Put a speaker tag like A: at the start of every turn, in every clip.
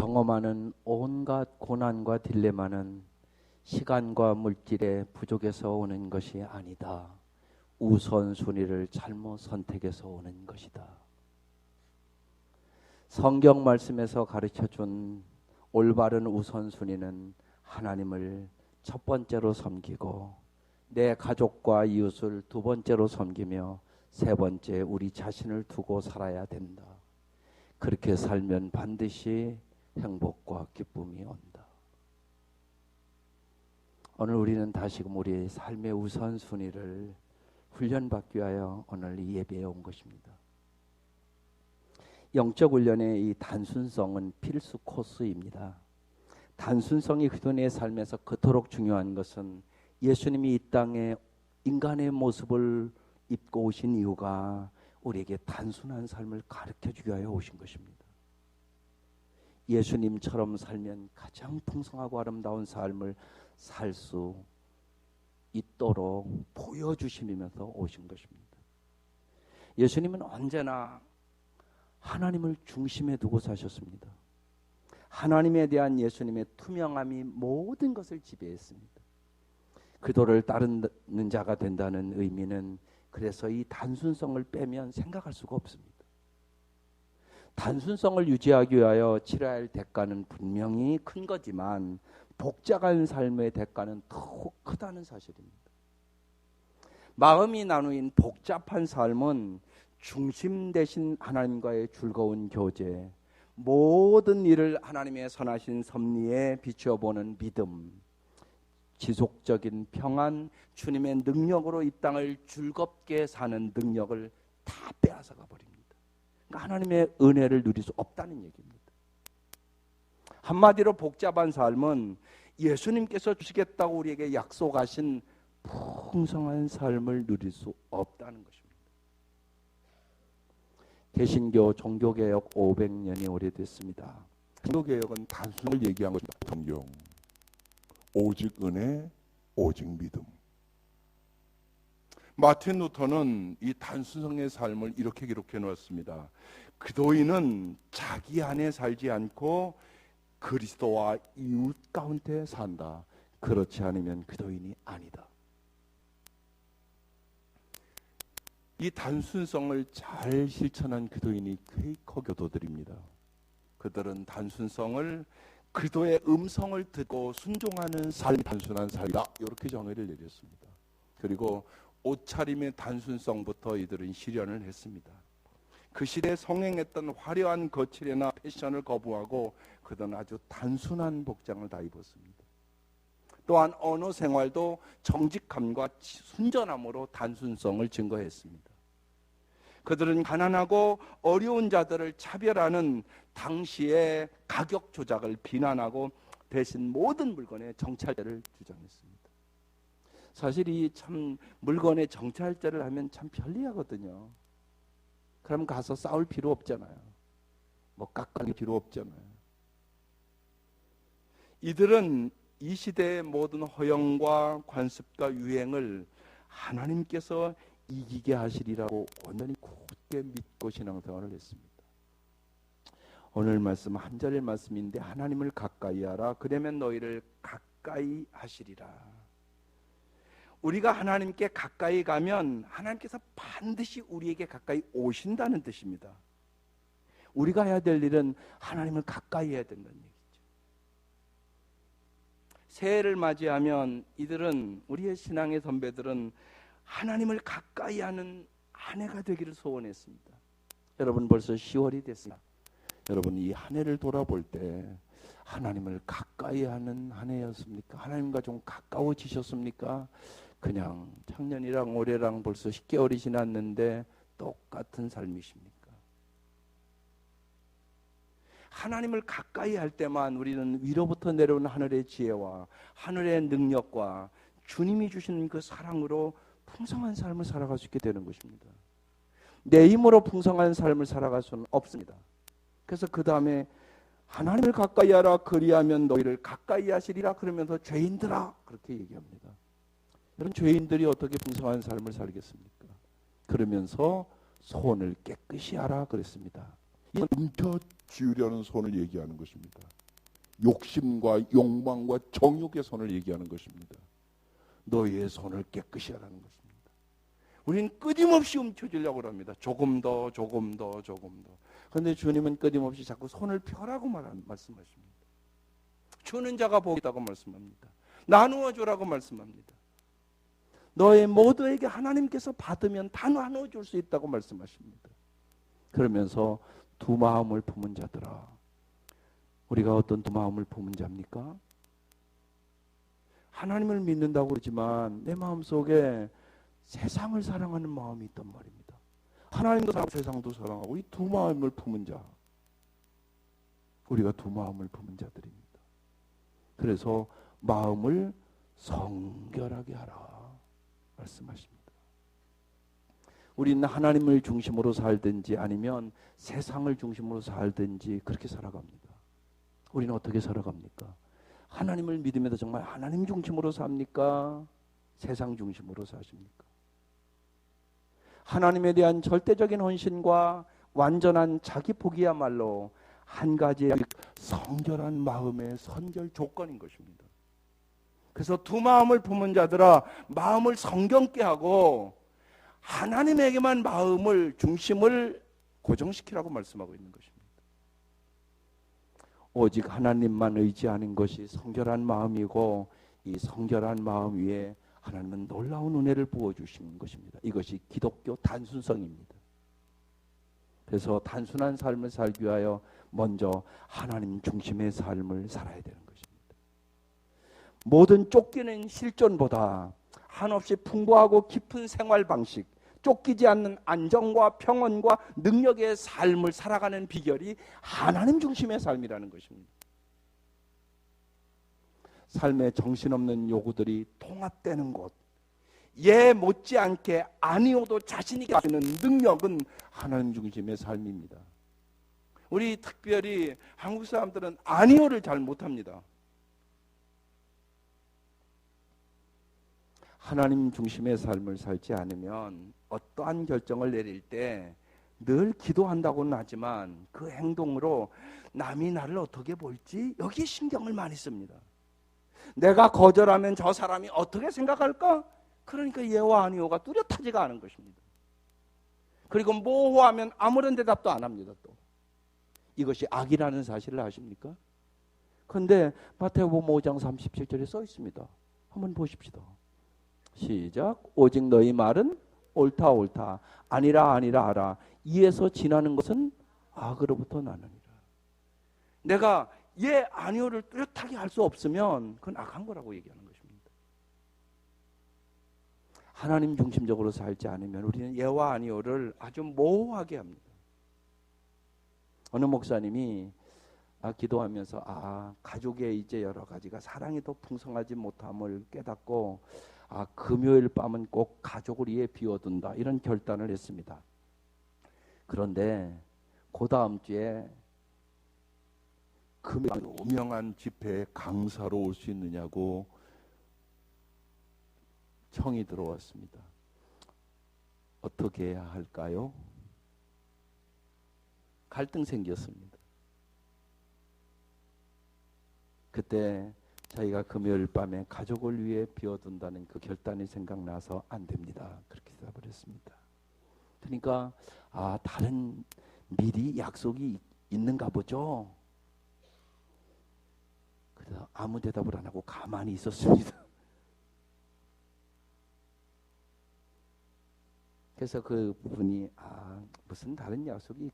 A: 경험하는 온갖 고난과 딜레마는 시간과 물질의 부족에서 오는 것이 아니다. 우선순위를 잘못 선택해서 오는 것이다. 성경 말씀에서 가르쳐준 올바른 우선순위는 하나님을 첫 번째로 섬기고 내 가족과 이웃을 두 번째로 섬기며 세 번째 우리 자신을 두고 살아야 된다. 그렇게 살면 반드시 행복과 기쁨이 온다. 오늘 우리는 다시금 우리의 삶의 우선순위를 훈련받기 위하여 오늘 이 예배에 온 것입니다. 영적 훈련의 이 단순성은 필수 코스입니다. 단순성이 그분의 삶에서 그토록 중요한 것은 예수님이 이 땅에 인간의 모습을 입고 오신 이유가 우리에게 단순한 삶을 가르쳐주기 위하여 오신 것입니다. 예수님처럼 살면 가장 풍성하고 아름다운 삶을 살 수 있도록 보여주시면서 오신 것입니다. 예수님은 언제나 하나님을 중심에 두고 사셨습니다. 하나님에 대한 예수님의 투명함이 모든 것을 지배했습니다. 그도를 따르는 자가 된다는 의미는 그래서 이 단순성을 빼면 생각할 수가 없습니다. 단순성을 유지하기 위하여 치러야 할 대가는 분명히 큰 거지만 복잡한 삶의 대가는 더 크다는 사실입니다. 마음이 나누인 복잡한 삶은 중심 대신 하나님과의 즐거운 교제, 모든 일을 하나님의 선하신 섭리에 비추어보는 믿음, 지속적인 평안, 주님의 능력으로 이 땅을 즐겁게 사는 능력을 다 빼앗아가 버립니다. 그러니까 하나님의 은혜를 누릴 수 없다는 얘기입니다. 한마디로 복잡한 삶은 예수님께서 주시겠다고 우리에게 약속하신 풍성한 삶을 누릴 수 없다는 것입니다. 개신교 종교개혁 500년이 오래됐습니다.
B: 종교개혁은 단순을 얘기한 것입니다. 성경, 오직 은혜, 오직 믿음. 마틴 루터는 이 단순성의 삶을 이렇게 기록해 놓았습니다. 그도인은 자기 안에 살지 않고 그리스도와 이웃 가운데 산다. 그렇지 않으면 그도인이 아니다. 이 단순성을 잘 실천한 그도인이 퀘이커 교도들입니다. 그들은 단순성을 그리스도의 음성을 듣고 순종하는 삶이 단순한 삶이다. 이렇게 정의를 내렸습니다. 그리고 옷차림의 단순성부터 이들은 실현을 했습니다. 그 시대에 성행했던 화려한 거칠이나 패션을 거부하고 그들은 아주 단순한 복장을 다 입었습니다. 또한 언어 생활도 정직함과 순전함으로 단순성을 증거했습니다. 그들은 가난하고 어려운 자들을 차별하는 당시의 가격 조작을 비난하고 대신 모든 물건에 정찰제를 주장했습니다. 사실 이 참 물건에 정찰제를 하면 참 편리하거든요. 그럼 가서 싸울 필요 없잖아요. 뭐 깎을 필요 없잖아요. 이들은 이 시대의 모든 허영과 관습과 유행을 하나님께서 이기게 하시리라고 온전히 굳게 믿고 신앙생활을 했습니다. 오늘 말씀 한 절의 말씀인데 하나님을 가까이 하라. 그러면 너희를 가까이 하시리라. 우리가 하나님께 가까이 가면 하나님께서 반드시 우리에게 가까이 오신다는 뜻입니다. 우리가 해야 될 일은 하나님을 가까이 해야 된다는 얘기죠. 새해를 맞이하면 이들은, 우리의 신앙의 선배들은 하나님을 가까이 하는 한 해가 되기를 소원했습니다. 여러분 벌써 10월이 됐습니다. 여러분 이 한 해를 돌아볼 때 하나님을 가까이 하는 한 해였습니까? 하나님과 좀 가까워지셨습니까? 그냥 작년이랑 올해랑 벌써 10개월이 지났는데 똑같은 삶이십니까? 하나님을 가까이 할 때만 우리는 위로부터 내려오는 하늘의 지혜와 하늘의 능력과 주님이 주시는 그 사랑으로 풍성한 삶을 살아갈 수 있게 되는 것입니다. 내 힘으로 풍성한 삶을 살아갈 수는 없습니다. 그래서 그 다음에 하나님을 가까이 하라. 그리하면 너희를 가까이 하시리라. 그러면서 죄인들아 그렇게 얘기합니다. 여러분 죄인들이 어떻게 풍성한 삶을 살겠습니까? 그러면서 손을 깨끗이 하라 그랬습니다.
C: 움켜쥐으려는 손을 얘기하는 것입니다. 욕심과 욕망과 정욕의 손을 얘기하는 것입니다. 너희의 손을 깨끗이 하라는 것입니다.
B: 우리는 끊임없이 움켜쥐려고 합니다. 조금 더, 조금 더, 조금 더. 그런데 주님은 끊임없이 자꾸 손을 펴라고 말씀하십니다. 주는 자가 복이 있다고 말씀합니다. 나누어 주라고 말씀합니다. 너의 모두에게 하나님께서 받으면 다 나누어 줄 수 있다고 말씀하십니다. 그러면서 두 마음을 품은 자들아. 우리가 어떤 두 마음을 품은 자입니까? 하나님을 믿는다고 그러지만 내 마음속에 세상을 사랑하는 마음이 있단 말입니다. 하나님도 사랑하고 세상도 사랑하고 이 두 마음을 품은 자. 우리가 두 마음을 품은 자들입니다. 그래서 마음을 성결하게 하라 말씀하십니다. 우리는 하나님을 중심으로 살든지 아니면 세상을 중심으로 살든지 그렇게 살아갑니다. 우리는 어떻게 살아갑니까? 하나님을 믿으면서 정말 하나님 중심으로 삽니까? 세상 중심으로 사십니까? 하나님에 대한 절대적인 헌신과 완전한 자기 포기야말로 한 가지의 성결한 마음의 선결 조건인 것입니다. 그래서 두 마음을 품은 자들아 마음을 성경케 하고 하나님에게만 마음을 중심을 고정시키라고 말씀하고 있는 것입니다. 오직 하나님만 의지하는 것이 성결한 마음이고 이 성결한 마음 위에 하나님은 놀라운 은혜를 부어주시는 것입니다. 이것이 기독교 단순성입니다. 그래서 단순한 삶을 살기 위하여 먼저 하나님 중심의 삶을 살아야 되는 것입니다. 모든 쫓기는 실존보다 한없이 풍부하고 깊은 생활 방식, 쫓기지 않는 안정과 평온과 능력의 삶을 살아가는 비결이 하나님 중심의 삶이라는 것입니다. 삶의 정신없는 요구들이 통합되는 곳, 예 못지않게 아니어도 자신 있게 할 수 있는 능력은 하나님 중심의 삶입니다. 우리 특별히 한국 사람들은 아니오를 잘 못합니다. 하나님 중심의 삶을 살지 않으면 어떠한 결정을 내릴 때 늘 기도한다고는 하지만 그 행동으로 남이 나를 어떻게 볼지 여기에 신경을 많이 씁니다. 내가 거절하면 저 사람이 어떻게 생각할까? 그러니까 예와 아니오가 뚜렷하지가 않은 것입니다. 그리고 모호하면 아무런 대답도 안 합니다. 또 이것이 악이라는 사실을 아십니까? 그런데 마태복음 5장 37절에 써 있습니다. 한번 보십시다. 시작. 오직 너희 말은 옳다 옳다 아니라 아니라 하라. 이에서 지나는 것은 악으로부터 나느니라. 내가 예 아니오를 뚜렷하게 할 수 없으면 그건 악한 거라고 얘기하는 것입니다. 하나님 중심적으로 살지 않으면 우리는 예와 아니오를 아주 모호하게 합니다. 어느 목사님이 기도하면서 가족의 이제 여러 가지가 사랑이 더 풍성하지 못함을 깨닫고 금요일 밤은 꼭 가족을 위해 비워둔다 이런 결단을 했습니다. 그런데 그 다음 주에
C: 금요일 유명한 집회에 강사로 올 수 있느냐고
B: 청이 들어왔습니다. 어떻게 해야 할까요? 갈등 생겼습니다. 그때 자기가 금요일 밤에 가족을 위해 비워둔다는 그 결단이 생각나서 안 됩니다. 그렇게 대답을 했습니다. 그러니까 다른 미리 약속이 있는가 보죠. 그래서 아무 대답을 안 하고 가만히 있었습니다. 그래서 그 분이 무슨 다른 약속이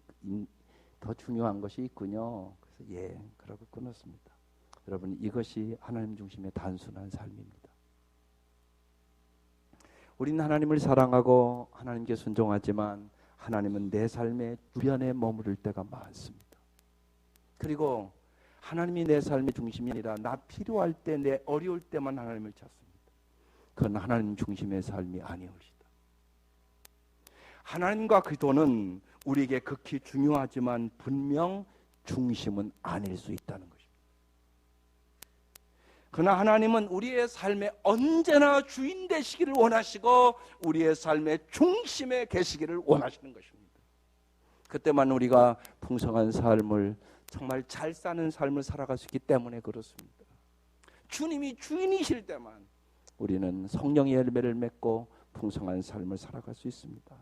B: 더 중요한 것이 있군요. 그래서 예, 그러고 끊었습니다. 여러분 이것이 하나님 중심의 단순한 삶입니다. 우리는 하나님을 사랑하고 하나님께 순종하지만 하나님은 내 삶의 주변에 머무를 때가 많습니다. 그리고 하나님이 내 삶의 중심이 아니라 나 필요할 때 내 어려울 때만 하나님을 찾습니다. 그건 하나님 중심의 삶이 아니옵니다. 하나님과 기도는 우리에게 극히 중요하지만 분명 중심은 아닐 수 있다는 것입니다. 그러나 하나님은 우리의 삶에 언제나 주인 되시기를 원하시고 우리의 삶의 중심에 계시기를 원하시는 것입니다.
A: 그때만 우리가 풍성한 삶을, 정말 잘 사는 삶을 살아갈 수 있기 때문에 그렇습니다. 주님이 주인이실 때만 우리는 성령의 열매를 맺고 풍성한 삶을 살아갈 수 있습니다.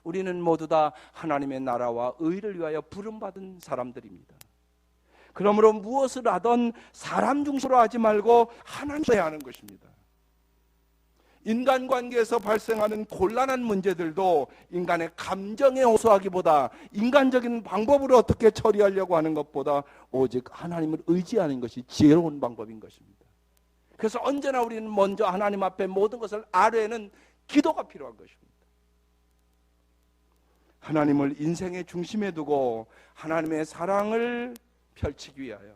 A: 우리는 모두 다 하나님의 나라와 의를 위하여 부름받은 사람들입니다. 그러므로 무엇을 하든 사람 중심으로 하지 말고 하나님을 해야 하는 것입니다. 인간관계에서 발생하는 곤란한 문제들도 인간의 감정에 호소하기보다, 인간적인 방법으로 어떻게 처리하려고 하는 것보다 오직 하나님을 의지하는 것이 지혜로운 방법인 것입니다. 그래서 언제나 우리는 먼저 하나님 앞에 모든 것을 아뢰는 기도가 필요한 것입니다. 하나님을 인생의 중심에 두고 하나님의 사랑을 펼치기 위하여,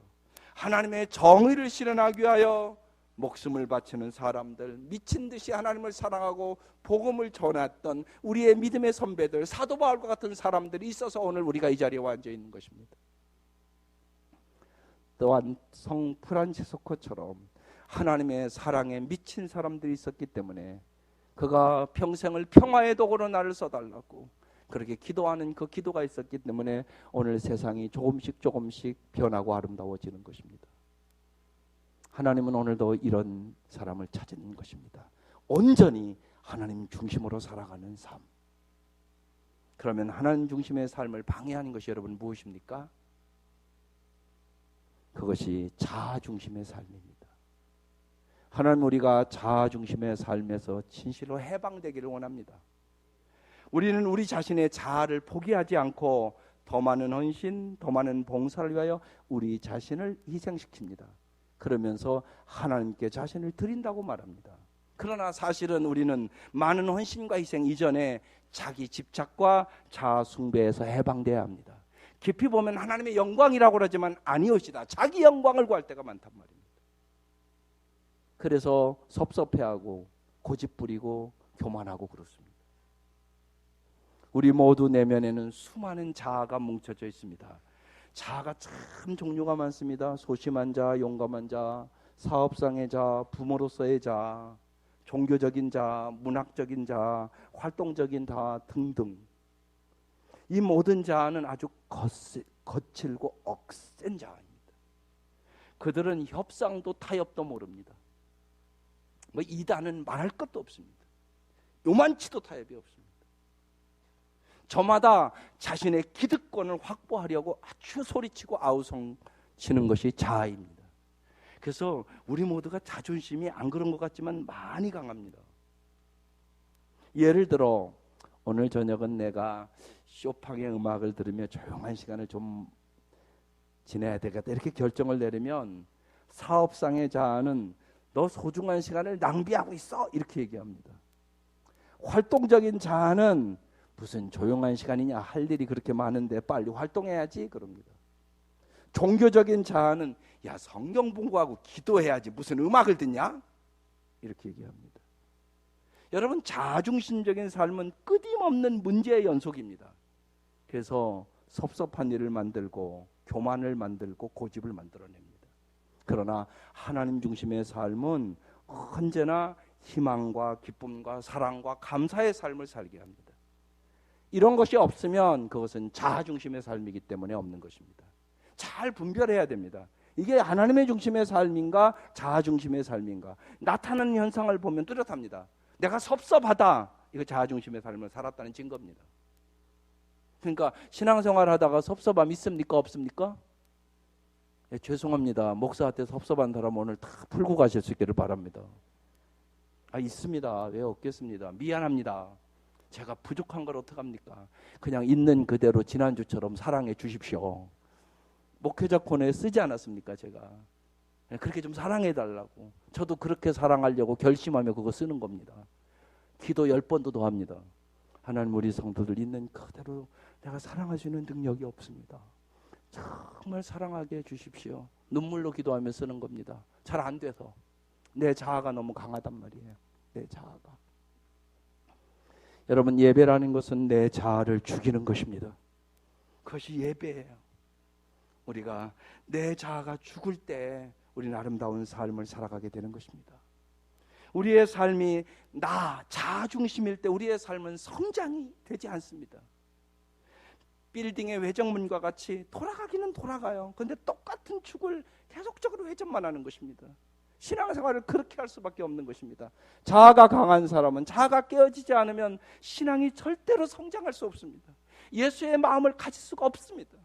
A: 하나님의 정의를 실현하기 위하여 목숨을 바치는 사람들, 미친 듯이 하나님을 사랑하고 복음을 전했던 우리의 믿음의 선배들, 사도 바울과 같은 사람들이 있어서 오늘 우리가 이 자리에 앉아 있는 것입니다. 또한 성 프란치스코처럼 하나님의 사랑에 미친 사람들이 있었기 때문에 그가 평생을 평화의 도구로 나를 써달라고 그렇게 기도하는 그 기도가 있었기 때문에 오늘 세상이 조금씩 변하고 아름다워지는 것입니다. 하나님은 오늘도 이런 사람을 찾는 것입니다. 온전히 하나님 중심으로 살아가는 삶. 그러면 하나님 중심의 삶을 방해하는 것이 여러분 무엇입니까? 그것이 자아 중심의 삶입니다. 하나님, 우리가 자아 중심의 삶에서 진실로 해방되기를 원합니다. 우리는 우리 자신의 자아를 포기하지 않고 더 많은 헌신, 더 많은 봉사를 위하여 우리 자신을 희생시킵니다. 그러면서 하나님께 자신을 드린다고 말합니다. 그러나 사실은 우리는 많은 헌신과 희생 이전에 자기 집착과 자아 숭배에서 해방돼야 합니다. 깊이 보면 하나님의 영광이라고 그러지만 아니엇이다. 자기 영광을 구할 때가 많단 말입니다. 그래서 섭섭해하고 고집부리고 교만하고 그렇습니다. 우리 모두 내면에는 수많은 자아가 뭉쳐져 있습니다. 자아가 참 종류가 많습니다. 소심한 자, 용감한 자, 사업상의 자, 부모로서의 자, 종교적인 자, 문학적인 자, 활동적인 자 등등. 이 모든 자아는 아주 거칠고 억센 자아입니다. 그들은 협상도 타협도 모릅니다. 뭐 이단은 말할 것도 없습니다. 요만치도 타협이 없습니다. 저마다 자신의 기득권을 확보하려고 아주 소리치고 아우성 치는 것이 자아입니다. 그래서 우리 모두가 자존심이 안 그런 것 같지만 많이 강합니다. 예를 들어 오늘 저녁은 내가 쇼팽의 음악을 들으며 조용한 시간을 좀 지내야 되겠다 이렇게 결정을 내리면 사업상의 자아는 너 소중한 시간을 낭비하고 있어 이렇게 얘기합니다. 활동적인 자아는 무슨 조용한 시간이냐, 할 일이 그렇게 많은데 빨리 활동해야지 그럽니다. 종교적인 자아는 야 성경 공부하고 기도해야지 무슨 음악을 듣냐 이렇게 얘기합니다. 여러분, 자아중심적인 삶은 끊임없는 문제의 연속입니다. 그래서 섭섭한 일을 만들고 교만을 만들고 고집을 만들어냅니다. 그러나 하나님 중심의 삶은 언제나 희망과 기쁨과 사랑과 감사의 삶을 살게 합니다. 이런 것이 없으면 그것은 자아 중심의 삶이기 때문에 없는 것입니다. 잘 분별해야 됩니다. 이게 하나님의 중심의 삶인가 자아 중심의 삶인가. 나타나는 현상을 보면 뚜렷합니다. 내가 섭섭하다, 이거 자아 중심의 삶을 살았다는 증거입니다. 그러니까 신앙생활 하다가 섭섭함 있습니까 없습니까? 예, 죄송합니다. 목사한테 섭섭한 사람 오늘 다 풀고 가실 수 있기를 바랍니다. 있습니다. 왜 없겠습니다. 미안합니다. 제가 부족한 걸 어떡합니까? 그냥 있는 그대로 지난주처럼 사랑해 주십시오. 목회자 코너에 쓰지 않았습니까? 제가 그렇게 좀 사랑해 달라고. 저도 그렇게 사랑하려고 결심하며 그거 쓰는 겁니다. 기도 10번도 더 합니다. 하나님, 우리 성도들 있는 그대로 내가 사랑할 수 있는 능력이 없습니다. 정말 사랑하게 해주십시오. 눈물로 기도하며 쓰는 겁니다. 잘 안 돼서 내 자아가 너무 강하단 말이에요. 내 자아가. 여러분, 예배라는 것은 내 자아를 죽이는 것입니다. 그것이 예배예요. 우리가 내 자아가 죽을 때 우리는 아름다운 삶을 살아가게 되는 것입니다. 우리의 삶이 자아 중심일 때 우리의 삶은 성장이 되지 않습니다.
B: 빌딩의 회전문과 같이 돌아가기는 돌아가요. 그런데 똑같은 축을 계속적으로 회전만 하는 것입니다. 신앙생활을 그렇게 할 수밖에 없는 것입니다. 자아가 강한 사람은, 자아가 깨어지지 않으면 신앙이 절대로 성장할 수 없습니다. 예수의 마음을 가질 수가 없습니다.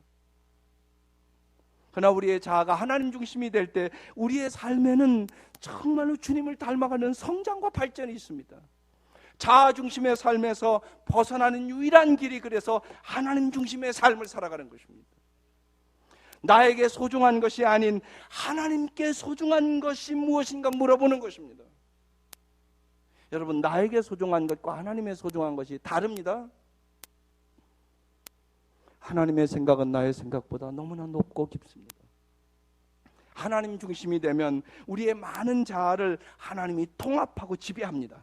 B: 그러나 우리의 자아가 하나님 중심이 될 때 우리의 삶에는 정말로 주님을 닮아가는 성장과 발전이 있습니다. 자아 중심의 삶에서 벗어나는 유일한 길이 그래서 하나님 중심의 삶을 살아가는 것입니다. 나에게 소중한 것이 아닌 하나님께 소중한 것이 무엇인가 물어보는 것입니다. 여러분, 나에게 소중한 것과 하나님의 소중한 것이 다릅니다. 하나님의 생각은 나의 생각보다 너무나 높고 깊습니다. 하나님 중심이 되면 우리의 많은 자아를 하나님이 통합하고 지배합니다.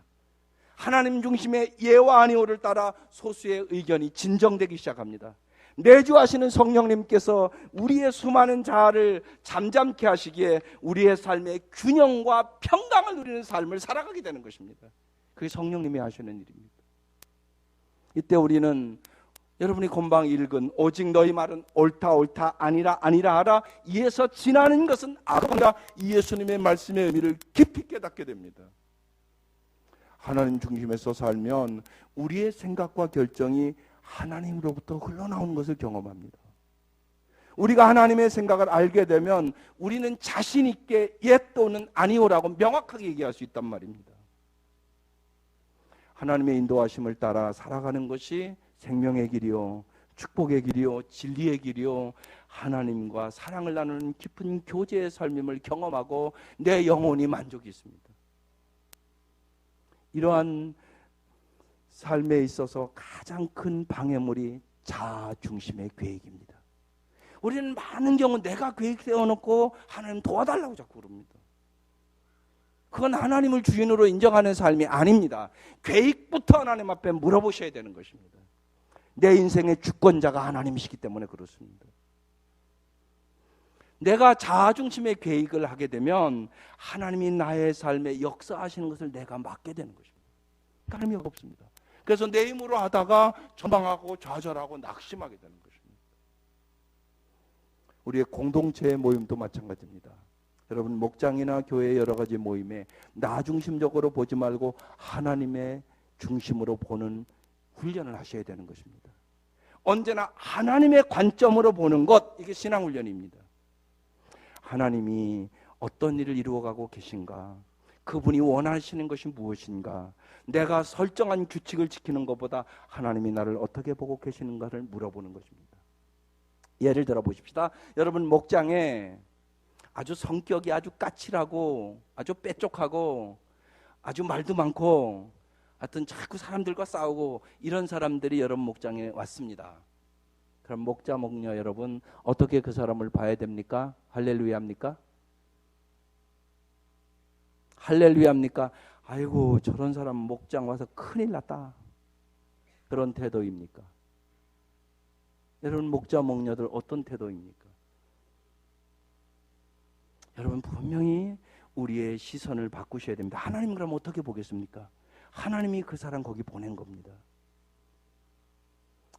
B: 하나님 중심의 예와 아니오를 따라 소수의 의견이 진정되기 시작합니다. 내주하시는 성령님께서 우리의 수많은 자아를 잠잠케 하시기에 우리의 삶의 균형과 평강을 누리는 삶을 살아가게 되는 것입니다. 그게 성령님이 하시는 일입니다. 이때 우리는 여러분이 금방 읽은 오직 너희 말은 옳다 옳다 아니라 아니라 하라 이에서 지나는 것은 아로니라 이 예수님의 말씀의 의미를 깊이 깨닫게 됩니다. 하나님 중심에서 살면 우리의 생각과 결정이 하나님으로부터 흘러나오는 것을 경험합니다. 우리가 하나님의 생각을 알게 되면 우리는 자신 있게 예 또는 아니오라고 명확하게 얘기할 수 있단 말입니다. 하나님의 인도하심을 따라 살아가는 것이 생명의 길이요, 축복의 길이요, 진리의 길이요, 하나님과 사랑을 나누는 깊은 교제의 삶임을 경험하고 내 영혼이 만족이 있습니다. 이러한 삶에 있어서 가장 큰 방해물이 자아 중심의 계획입니다. 우리는 많은 경우 내가 계획 세워놓고 하나님 도와달라고 자꾸 그럽니다. 그건 하나님을 주인으로 인정하는 삶이 아닙니다. 계획부터 하나님 앞에 물어보셔야 되는 것입니다. 내 인생의 주권자가 하나님이시기 때문에 그렇습니다. 내가 자아 중심의 계획을 하게 되면 하나님이 나의 삶에 역사하시는 것을 내가 맡게 되는 것입니다. 다름이 없습니다. 그래서 내 힘으로 하다가 전방하고 좌절하고 낙심하게 되는 것입니다. 우리의 공동체의 모임도 마찬가지입니다. 여러분, 목장이나 교회 여러 가지 모임에 나 중심적으로 보지 말고 하나님의 중심으로 보는 훈련을 하셔야 되는 것입니다. 언제나 하나님의 관점으로 보는 것, 이게 신앙훈련입니다. 하나님이 어떤 일을 이루어가고 계신가? 그분이 원하시는 것이 무엇인가? 내가 설정한 규칙을 지키는 것보다 하나님이 나를 어떻게 보고 계시는가를 물어보는 것입니다. 예를 들어 보십시다. 여러분, 목장에 아주 성격이 아주 까칠하고 아주 빼쪽하고 아주 말도 많고 하여튼 자꾸 사람들과 싸우고 이런 사람들이 여러분 목장에 왔습니다. 그럼 목자 목녀 여러분 어떻게 그 사람을 봐야 됩니까? 할렐루야입니까? 할렐루야입니까? 아이고 저런 사람 목장 와서 큰일 났다. 그런 태도입니까? 여러분 목자 목녀들 어떤 태도입니까? 여러분 분명히 우리의 시선을 바꾸셔야 됩니다. 하나님 그럼 어떻게 보겠습니까? 하나님이 그 사람 거기 보낸 겁니다.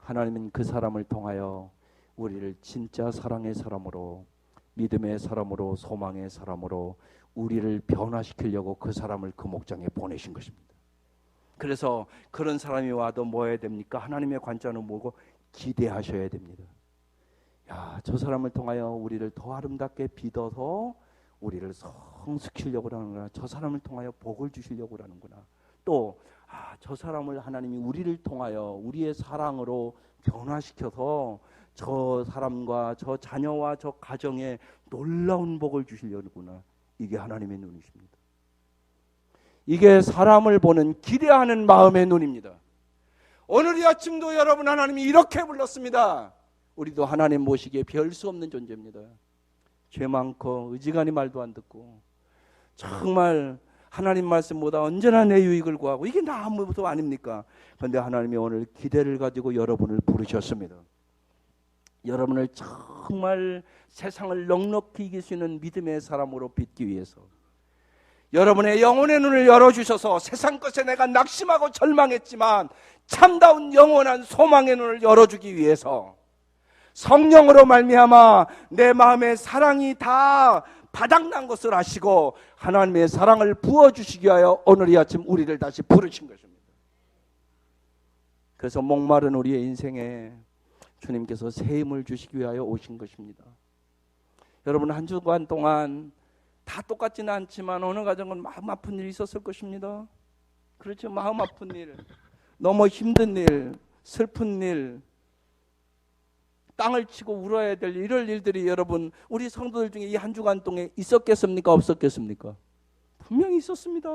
B: 하나님은 그 사람을 통하여 우리를 진짜 사랑의 사람으로, 믿음의 사람으로, 소망의 사람으로 우리를 변화시키려고 그 사람을 그 목장에 보내신 것입니다. 그래서 그런 사람이 와도 뭐 해야 됩니까? 하나님의 관점은 뭐고? 기대하셔야 됩니다. 야, 저 사람을 통하여 우리를 더 아름답게 빚어서 우리를 성숙시키려고 하는구나. 저 사람을 통하여 복을 주시려고 하는구나. 또 저 사람을 하나님이 우리를 통하여 우리의 사랑으로 변화시켜서 저 사람과 저 자녀와 저 가정에 놀라운 복을 주시려는구나. 이게 하나님의 눈이십니다. 이게 사람을 보는 기대하는 마음의 눈입니다. 오늘 이 아침도 여러분 하나님이 이렇게 불렀습니다. 우리도 하나님 모시기에 별 수 없는 존재입니다. 죄 많고 의지간히 말도 안 듣고 정말 하나님 말씀보다 언제나 내 유익을 구하고 이게 나 아무것도 아닙니까? 그런데 하나님이 오늘 기대를 가지고 여러분을 부르셨습니다. 여러분을 정말 세상을 넉넉히 이길 수 있는 믿음의 사람으로 빚기 위해서 여러분의 영혼의 눈을 열어주셔서 세상 것에 내가 낙심하고 절망했지만 참다운 영원한 소망의 눈을 열어주기 위해서
A: 성령으로 말미암아 내 마음에 사랑이 다 바닥난 것을 아시고 하나님의 사랑을 부어주시기 위하여 오늘 이 아침 우리를 다시 부르신 것입니다. 그래서 목마른 우리의 인생에 주님께서 새 힘을 주시기 위하여 오신 것입니다. 여러분, 한 주간 동안 다 똑같지는 않지만 어느 가정은 마음 아픈 일이 있었을 것입니다. 그렇죠. 마음 아픈 일, 너무 힘든 일, 슬픈 일, 땅을 치고 울어야 될 이럴 일들이 여러분 우리 성도들 중에 이 한 주간 동안 있었겠습니까? 없었겠습니까? 분명히 있었습니다.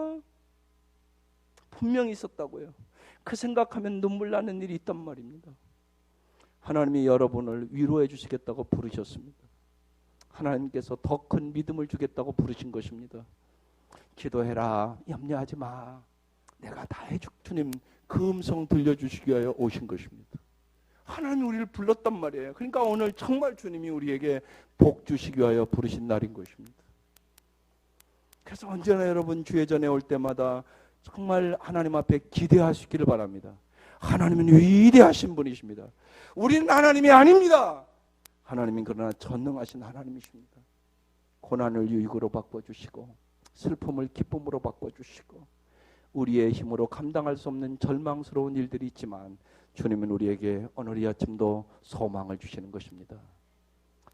A: 분명히 있었다고요. 그 생각하면 눈물 나는 일이 있단 말입니다. 하나님이 여러분을 위로해 주시겠다고 부르셨습니다. 하나님께서 더 큰 믿음을 주겠다고 부르신 것입니다. 기도해라, 염려하지 마, 내가 다 해줄 주님, 그 음성 들려주시기 위하여 오신 것입니다. 하나님이 우리를 불렀단 말이에요. 그러니까 오늘 정말 주님이 우리에게 복 주시기 위하여 부르신 날인 것입니다. 그래서 언제나 여러분 주의 전에 올 때마다 정말 하나님 앞에 기대하시기를 바랍니다. 하나님은 위대하신 분이십니다. 우리는 하나님이 아닙니다. 하나님은 그러나 전능하신 하나님이십니다. 고난을 유익으로 바꿔주시고 슬픔을 기쁨으로 바꿔주시고 우리의 힘으로 감당할 수 없는 절망스러운 일들이 있지만 주님은 우리에게 오늘 이 아침도 소망을 주시는 것입니다.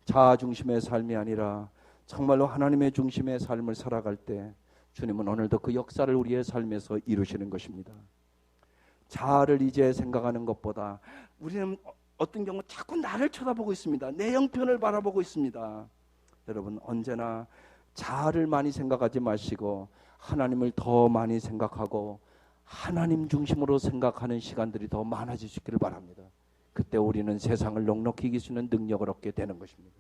A: 자아 중심의 삶이 아니라 정말로 하나님의 중심의 삶을 살아갈 때 주님은 오늘도 그 역사를 우리의 삶에서 이루시는 것입니다. 자아를 이제 생각하는 것보다 우리는 어떤 경우 자꾸 나를 쳐다보고 있습니다. 내 형편을 바라보고 있습니다. 여러분, 언제나 자아를 많이 생각하지 마시고 하나님을 더 많이 생각하고 하나님 중심으로 생각하는 시간들이 더 많아지시기를 바랍니다. 그때 우리는 세상을 넉넉히 이길 수 있는 능력을 얻게 되는 것입니다.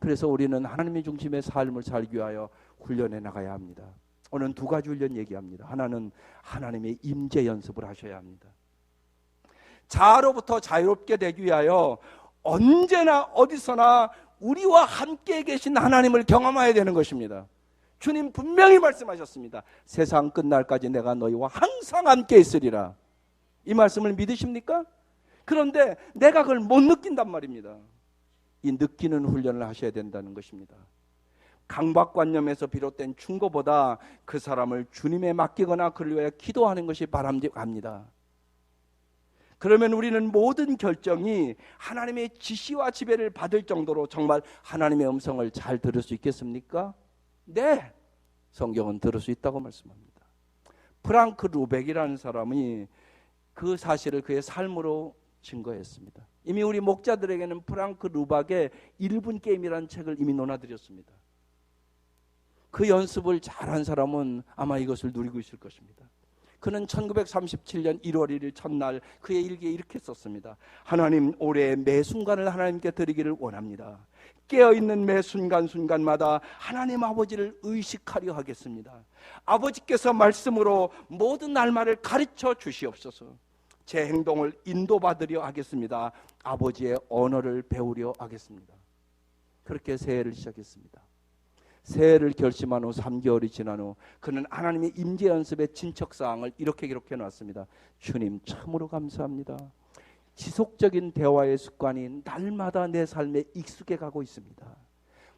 A: 그래서 우리는 하나님의 중심의 삶을 살기 위하여 훈련해 나가야 합니다. 오늘 두 가지 훈련 얘기합니다. 하나는 하나님의 임재 연습을 하셔야 합니다. 자아로부터 자유롭게 되기 위하여 언제나 어디서나 우리와 함께 계신 하나님을 경험해야 되는 것입니다. 주님 분명히 말씀하셨습니다. 세상 끝날까지 내가 너희와 항상 함께 있으리라. 이 말씀을 믿으십니까? 그런데 내가 그걸 못 느낀단 말입니다. 이 느끼는 훈련을 하셔야 된다는 것입니다. 강박관념에서 비롯된 충고보다 그 사람을 주님에 맡기거나 그를 위하여 기도하는 것이 바람직합니다. 그러면 우리는 모든 결정이 하나님의 지시와 지배를 받을 정도로 정말 하나님의 음성을 잘 들을 수 있겠습니까? 네, 성경은 들을 수 있다고 말씀합니다. 프랑크 루벡이라는 사람이 그 사실을 그의 삶으로 증거했습니다. 이미 우리 목자들에게는 프랑크 루벡의 1분 게임이라는 책을 이미 논하드렸습니다. 그 연습을 잘한 사람은 아마 이것을 누리고 있을 것입니다. 그는 1937년 1월 1일 첫날 그의 일기에 이렇게 썼습니다. 하나님, 올해 매 순간을 하나님께 드리기를 원합니다. 깨어있는 매 순간순간마다 하나님 아버지를 의식하려 하겠습니다. 아버지께서 말씀으로 모든 날마를 가르쳐 주시옵소서. 제 행동을 인도받으려 하겠습니다. 아버지의 언어를 배우려 하겠습니다. 그렇게 새해를 시작했습니다. 새해를 결심한 후 3개월이 지난 후 그는 하나님의 임재 연습의 진척사항을 이렇게 기록해 놨습니다. 주님, 참으로 감사합니다. 지속적인 대화의 습관이 날마다 내 삶에 익숙해 가고 있습니다.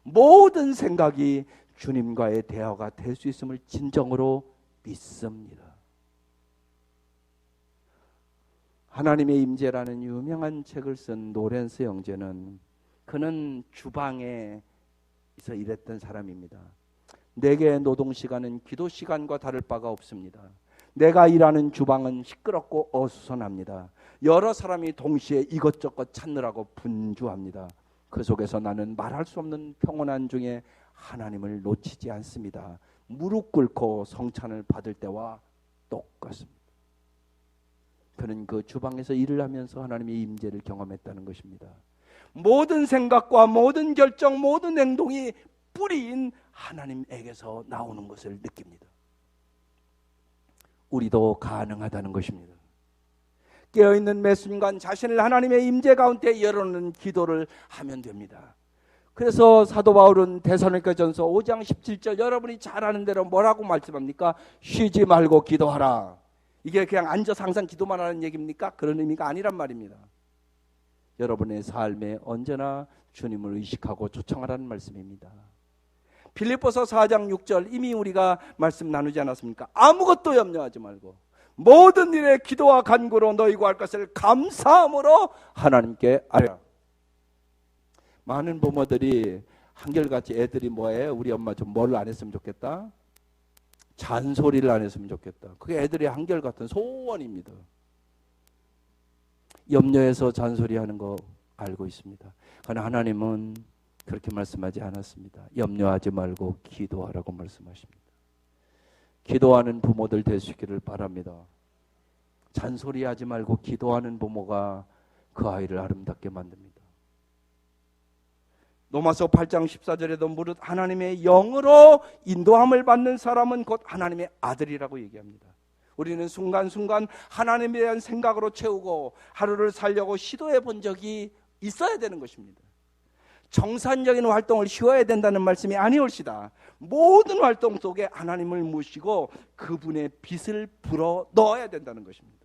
A: 모든 생각이 주님과의 대화가 될 수 있음을 진정으로 믿습니다. 하나님의 임재라는 유명한 책을 쓴 노렌스 형제는 그는 주방에서 일했던 사람입니다. 내게 노동시간은 기도시간과 다를 바가 없습니다. 내가 일하는 주방은 시끄럽고 어수선합니다. 여러 사람이 동시에 이것저것 찾느라고 분주합니다. 그 속에서 나는 말할 수 없는 평온한 중에 하나님을 놓치지 않습니다. 무릎 꿇고 성찬을 받을 때와 똑같습니다. 그는 그 주방에서 일을 하면서 하나님의 임재를 경험했다는 것입니다. 모든 생각과 모든 결정, 모든 행동이 뿌리인 하나님에게서 나오는 것을 느낍니다. 우리도 가능하다는 것입니다. 깨어있는 매 순간 자신을 하나님의 임재 가운데 열어놓는 기도를 하면 됩니다. 그래서 사도 바울은 데살로니가전서 5장 17절 여러분이 잘 아는 대로 뭐라고 말씀합니까? 쉬지 말고 기도하라. 이게 그냥 앉아서 항상 기도만 하는 얘기입니까? 그런 의미가 아니란 말입니다. 여러분의 삶에 언제나 주님을 의식하고 초청하라는 말씀입니다. 빌립보서 4장 6절 이미 우리가 말씀 나누지 않았습니까? 아무것도 염려하지 말고 모든 일에 기도와 간구로 너희 구할 것을 감사함으로 하나님께 아뢰라. 많은 부모들이 한결같이 애들이 뭐해? 우리 엄마 좀 뭘 안 했으면 좋겠다? 잔소리를 안 했으면 좋겠다. 그게 애들의 한결같은 소원입니다. 염려해서 잔소리하는 거 알고 있습니다. 그러나 하나님은 그렇게 말씀하지 않았습니다. 염려하지 말고 기도하라고 말씀하십니다. 기도하는 부모들 되시기를 바랍니다. 잔소리하지 말고 기도하는 부모가 그 아이를 아름답게 만듭니다. 로마서 8장 14절에도 무릇 하나님의 영으로 인도함을 받는 사람은 곧 하나님의 아들이라고 얘기합니다. 우리는 순간순간 하나님에 대한 생각으로 채우고 하루를 살려고 시도해 본 적이 있어야 되는 것입니다. 정산적인 활동을 쉬어야 된다는 말씀이 아니올시다. 모든 활동 속에 하나님을 모시고 그분의 빛을 불어 넣어야 된다는 것입니다.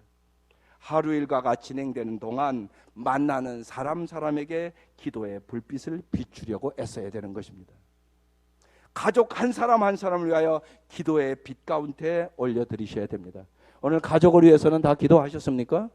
A: 하루 일과가 진행되는 동안 만나는 사람에게 기도의 불빛을 비추려고 애써야 되는 것입니다. 가족 한 사람을 위하여 기도의 빛 가운데 올려드리셔야 됩니다. 오늘 가족을 위해서는 다 기도하셨습니까?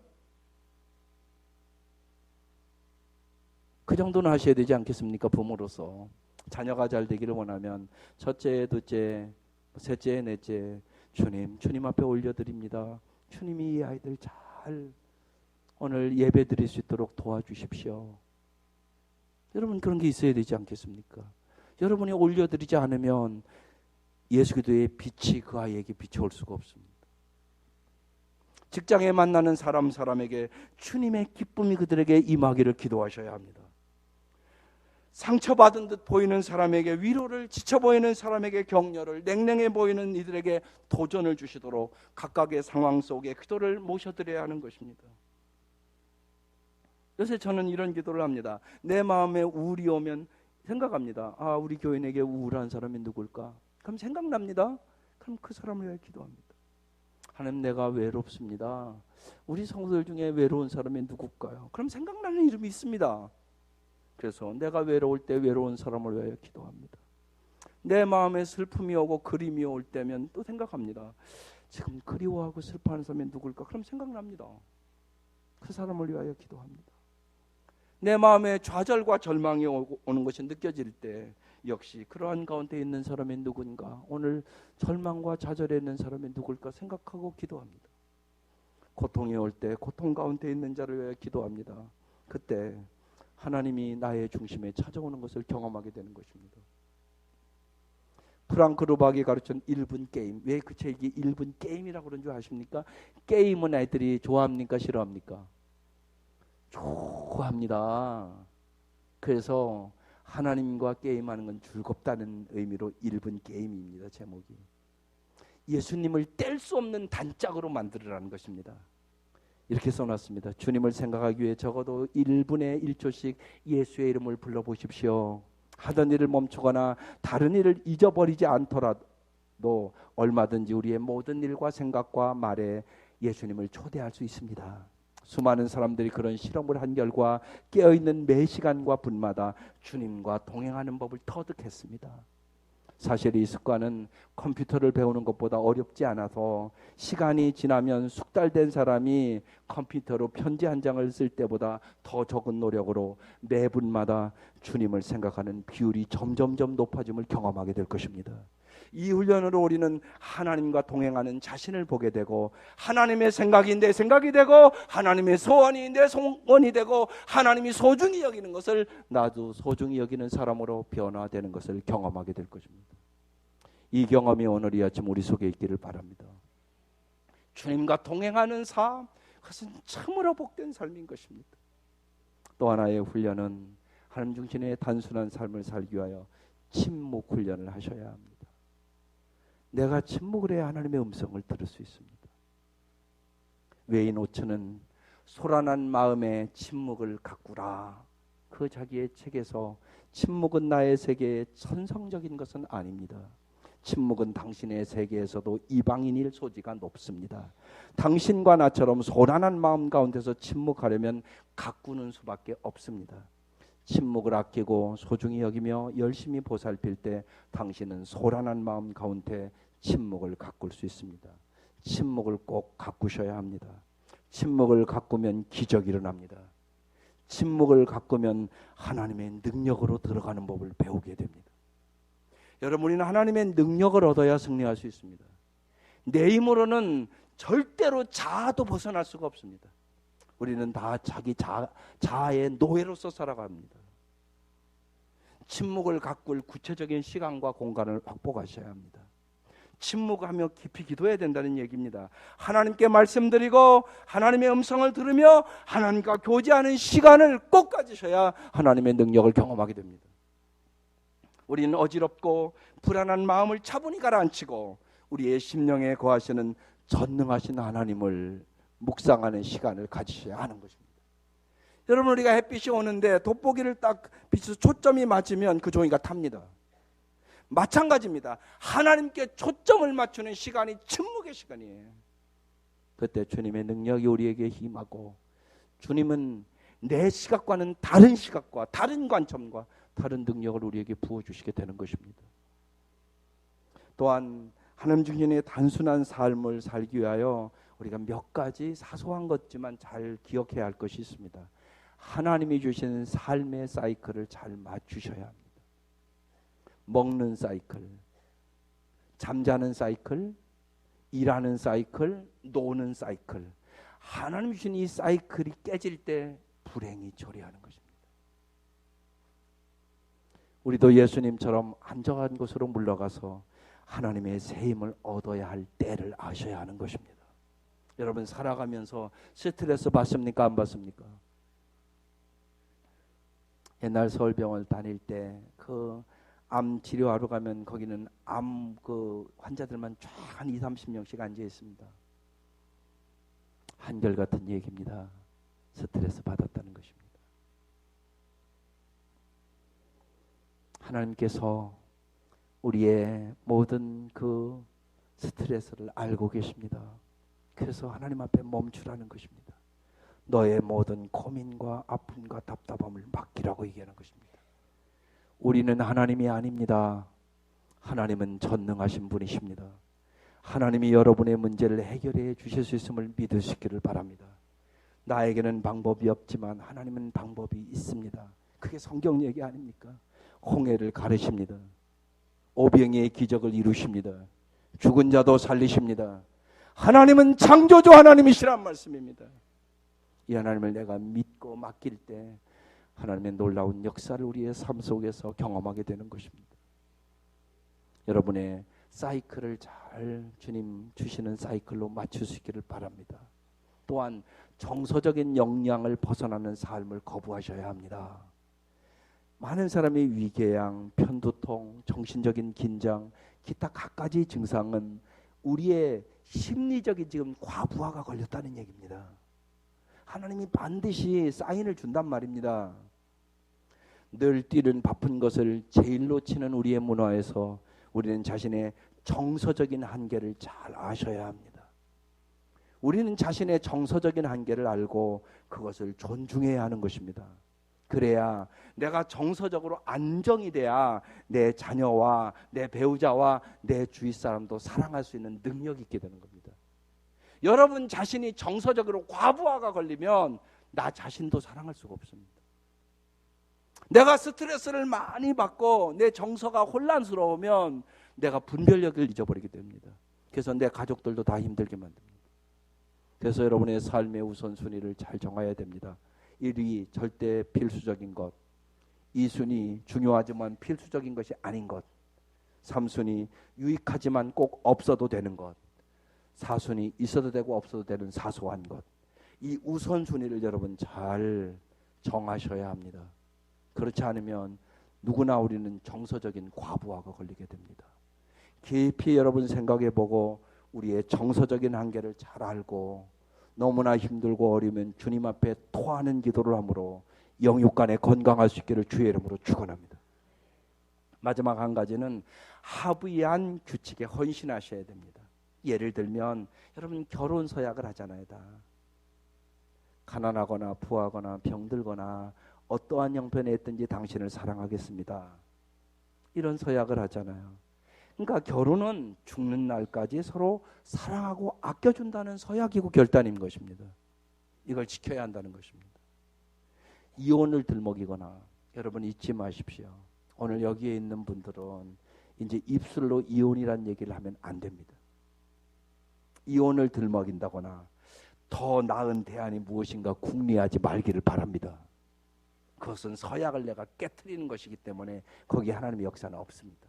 A: 그 정도는 하셔야 되지 않겠습니까? 부모로서 자녀가 잘 되기를 원하면 첫째, 둘째, 셋째, 넷째 주님 앞에 올려드립니다. 주님이 이 아이들 잘 오늘 예배 드릴 수 있도록 도와주십시오. 여러분 그런 게 있어야 되지 않겠습니까? 여러분이 올려드리지 않으면 예수 그리스도의 빛이 그 아이에게 비춰올 수가 없습니다. 직장에 만나는 사람에게 주님의 기쁨이 그들에게 임하기를 기도하셔야 합니다. 상처받은 듯 보이는 사람에게 위로를, 지쳐 보이는 사람에게 격려를, 냉랭해 보이는 이들에게 도전을 주시도록 각각의 상황 속에 기도를 모셔드려야 하는 것입니다. 요새 저는 이런 기도를 합니다. 내 마음에 우울이 오면 생각합니다. 아, 우리 교인에게 우울한 사람이 누굴까? 그럼 생각납니다. 그럼 그 사람을 위해 기도합니다. 하나님, 내가 외롭습니다. 우리 성도들 중에 외로운 사람이 누굴까요? 그럼 생각나는 이름이 있습니다. 그래서 내가 외로울 때 외로운 사람을 위하여 기도합니다. 내 마음에 슬픔이 오고 그림이 올 때면 또 생각합니다. 지금 그리워하고 슬퍼하는 사람이 누굴까? 그럼 생각납니다. 그 사람을 위하여 기도합니다. 내 마음에 좌절과 절망이 오는 것이 느껴질 때 역시 그러한 가운데 있는 사람이 누군가, 오늘 절망과 좌절에 있는 사람이 누굴까 생각하고 기도합니다. 고통이 올 때 고통 가운데 있는 자를 위하여 기도합니다. 그때 하나님이 나의 중심에 찾아오는 것을 경험하게 되는 것입니다. 프랑크 루박이 가르친 1분 게임. 왜 그 책이 1분 게임이라고 그런 줄 아십니까? 게임은 애들이 좋아합니까? 싫어합니까? 좋아합니다. 그래서 하나님과 게임하는 건 즐겁다는 의미로 1분 게임입니다. 제목이. 예수님을 뗄 수 없는 단짝으로 만들으라는 것입니다. 이렇게 써놨습니다. 주님을 생각하기 위해 적어도 1분에 1초씩 예수의 이름을 불러보십시오. 하던 일을 멈추거나 다른 일을 잊어버리지 않더라도 얼마든지 우리의 모든 일과 생각과 말에 예수님을 초대할 수 있습니다. 수많은 사람들이 그런 실험을 한 결과 깨어있는 매 시간과 분마다 주님과 동행하는 법을 터득했습니다. 사실 이 습관은 컴퓨터를 배우는 것보다 어렵지 않아서 시간이 지나면 숙달된 사람이 컴퓨터로 편지 한 장을 쓸 때보다 더 적은 노력으로 매 분마다 주님을 생각하는 비율이 점점점 높아짐을 경험하게 될 것입니다. 이 훈련으로 우리는 하나님과 동행하는 자신을 보게 되고, 하나님의 생각이 내 생각이 되고, 하나님의 소원이 내 소원이 되고, 하나님이 소중히 여기는 것을 나도 소중히 여기는 사람으로 변화되는 것을 경험하게 될 것입니다. 이 경험이 오늘 이 아침 우리 속에 있기를 바랍니다. 주님과 동행하는 삶, 그것은 참으로 복된 삶인 것입니다. 또 하나의 훈련은 하나님 중심의 단순한 삶을 살기 위하여 침묵 훈련을 하셔야 합니다. 내가 침묵을 해야 하나님의 음성을 들을 수 있습니다. 웨인 오츠는 소란한 마음에 침묵을 가꾸라, 그 자기의 책에서 침묵은 나의 세계의 천성적인 것은 아닙니다. 침묵은 당신의 세계에서도 이방인일 소지가 높습니다. 당신과 나처럼 소란한 마음 가운데서 침묵하려면 가꾸는 수밖에 없습니다. 침묵을 아끼고 소중히 여기며 열심히 보살필 때 당신은 소란한 마음 가운데 침묵을 가꿀 수 있습니다. 침묵을 꼭 가꾸셔야 합니다. 침묵을 가꾸면 기적이 일어납니다. 침묵을 가꾸면 하나님의 능력으로 들어가는 법을 배우게 됩니다. 여러분, 우리는 하나님의 능력을 얻어야 승리할 수 있습니다. 내 힘으로는 절대로 자아도 벗어날 수가 없습니다. 우리는 다 자기 자아의 노예로서 살아갑니다. 침묵을 가꿀 구체적인 시간과 공간을 확보하셔야 합니다. 침묵하며 깊이 기도해야 된다는 얘기입니다. 하나님께 말씀드리고 하나님의 음성을 들으며 하나님과 교제하는 시간을 꼭 가지셔야 하나님의 능력을 경험하게 됩니다. 우리는 어지럽고 불안한 마음을 차분히 가라앉히고 우리의 심령에 거하시는 전능하신 하나님을 묵상하는 시간을 가지셔야 하는 것입니다. 여러분, 우리가 햇빛이 오는데 돋보기를 딱 비춰서 초점이 맞으면 그 종이가 탑니다. 마찬가지입니다. 하나님께 초점을 맞추는 시간이 침묵의 시간이에요. 그때 주님의 능력이 우리에게 임하고 주님은 내 시각과는 다른 시각과 다른 관점과 다른 능력을 우리에게 부어주시게 되는 것입니다. 또한 하나님 주신의 단순한 삶을 살기 위하여 우리가 몇 가지 사소한 것지만 잘 기억해야 할 것이 있습니다. 하나님이 주신 삶의 사이클을 잘 맞추셔야 합니다. 먹는 사이클, 잠자는 사이클, 일하는 사이클, 노는 사이클. 하나님 주신 이 사이클이 깨질 때 불행이 초래하는 것입니다. 우리도 예수님처럼 안정한 곳으로 물러가서 하나님의 새 힘을 얻어야 할 때를 아셔야 하는 것입니다. 여러분, 살아가면서 스트레스 받습니까? 안 받습니까? 옛날 서울병원 다닐 때 그 암 치료하러 가면 거기는 암 그 환자들만 쫙 한 20-30명씩 앉아 있습니다. 한결같은 얘기입니다. 스트레스 받았다는 것입니다. 하나님께서 우리의 모든 그 스트레스를 알고 계십니다. 그래서 하나님 앞에 멈추라는 것입니다. 너의 모든 고민과 아픔과 답답함을 맡기라고 얘기하는 것입니다. 우리는 하나님이 아닙니다. 하나님은 전능하신 분이십니다. 하나님이 여러분의 문제를 해결해 주실 수 있음을 믿으시기를 바랍니다. 나에게는 방법이 없지만 하나님은 방법이 있습니다. 그게 성경 얘기 아닙니까? 홍해를 가르십니다. 오병이의 기적을 이루십니다. 죽은 자도 살리십니다. 하나님은 창조주 하나님이시란 말씀입니다. 이 하나님을 내가 믿고 맡길 때 하나님의 놀라운 역사를 우리의 삶 속에서 경험하게 되는 것입니다. 여러분의 사이클을 잘 주님 주시는 사이클로 맞출 수 있기를 바랍니다. 또한 정서적인 역량을 벗어나는 삶을 거부하셔야 합니다. 많은 사람이 위궤양, 편두통, 정신적인 긴장, 기타 갖가지 증상은 우리의 심리적인 지금 과부하가 걸렸다는 얘기입니다. 하나님이 반드시 사인을 준단 말입니다. 늘 뛰는 바쁜 것을 제일로 치는 우리의 문화에서 우리는 자신의 정서적인 한계를 잘 아셔야 합니다. 우리는 자신의 정서적인 한계를 알고 그것을 존중해야 하는 것입니다. 그래야 내가 정서적으로 안정이 돼야 내 자녀와 내 배우자와 내 주위 사람도 사랑할 수 있는 능력이 있게 되는 겁니다. 여러분 자신이 정서적으로 과부하가 걸리면 나 자신도 사랑할 수가 없습니다. 내가 스트레스를 많이 받고 내 정서가 혼란스러우면 내가 분별력을 잊어버리게 됩니다. 그래서 내 가족들도 다 힘들게 만듭니다. 그래서 여러분의 삶의 우선순위를 잘 정해야 됩니다. 1위 절대 필수적인 것, 2순위 중요하지만 필수적인 것이 아닌 것, 3순위 유익하지만 꼭 없어도 되는 것, 4순위 있어도 되고 없어도 되는 사소한 것. 이 우선순위를 여러분 잘 정하셔야 합니다. 그렇지 않으면 누구나 우리는 정서적인 과부하가 걸리게 됩니다. 깊이 여러분 생각해보고 우리의 정서적인 한계를 잘 알고 너무나 힘들고 어려우면 주님 앞에 토하는 기도를 함으로 영육간에 건강할 수 있기를 주의 이름으로 축원합니다. 마지막 한 가지는 합의한 규칙에 헌신하셔야 됩니다. 예를 들면 여러분 결혼 서약을 하잖아요. 다 가난하거나 부하거나 병들거나 어떠한 형편에 있든지 당신을 사랑하겠습니다. 이런 서약을 하잖아요. 그러니까 결혼은 죽는 날까지 서로 사랑하고 아껴준다는 서약이고 결단인 것입니다. 이걸 지켜야 한다는 것입니다. 이혼을 들먹이거나 여러분 잊지 마십시오. 오늘 여기에 있는 분들은 이제 입술로 이혼이란 얘기를 하면 안 됩니다. 이혼을 들먹인다거나 더 나은 대안이 무엇인가 궁리하지 말기를 바랍니다. 그것은 서약을 내가 깨트리는 것이기 때문에 거기에 하나님의 역사는 없습니다.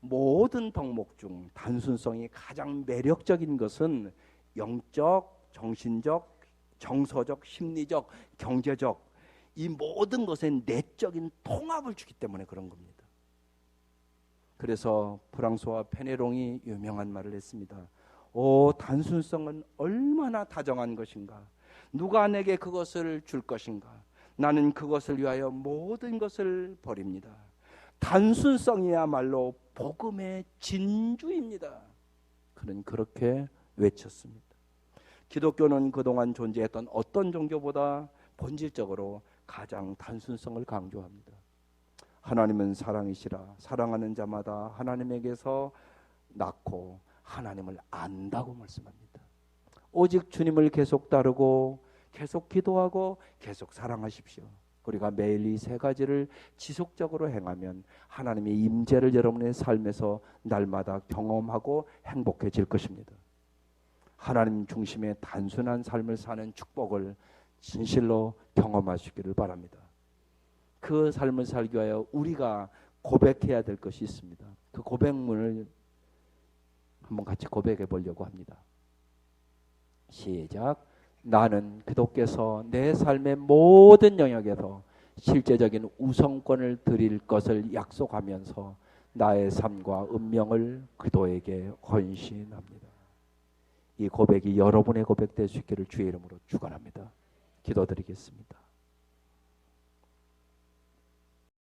A: 모든 덕목 중 단순성이 가장 매력적인 것은 영적, 정신적, 정서적, 심리적, 경제적 이 모든 것에 내적인 통합을 주기 때문에 그런 겁니다. 그래서 프랑소와 페네롱이 유명한 말을 했습니다. 오, 단순성은 얼마나 다정한 것인가. 누가 내게 그것을 줄 것인가. 나는 그것을 위하여 모든 것을 버립니다. 단순성이야말로 복음의 진주입니다. 그는 그렇게 외쳤습니다. 기독교는 그동안 존재했던 어떤 종교보다 본질적으로 가장 단순성을 강조합니다. 하나님은 사랑이시라. 사랑하는 자마다 하나님에게서 낳고 하나님을 안다고 말씀합니다. 오직 주님을 계속 따르고 계속 기도하고 계속 사랑하십시오. 우리가 매일 이 세 가지를 지속적으로 행하면 하나님의 임재를 여러분의 삶에서 날마다 경험하고 행복해질 것입니다. 하나님 중심의 단순한 삶을 사는 축복을 진실로 경험하시기를 바랍니다. 그 삶을 살기 위하여 우리가 고백해야 될 것이 있습니다. 그 고백문을 한번 같이 고백해 보려고 합니다. 시작. 나는 그도께서 내 삶의 모든 영역에서 실제적인 우선권을 드릴 것을 약속하면서 나의 삶과 운명을 그도에게 헌신합니다. 이 고백이 여러분의 고백 될 수 있기를 주의 이름으로 축원합니다. 기도드리겠습니다.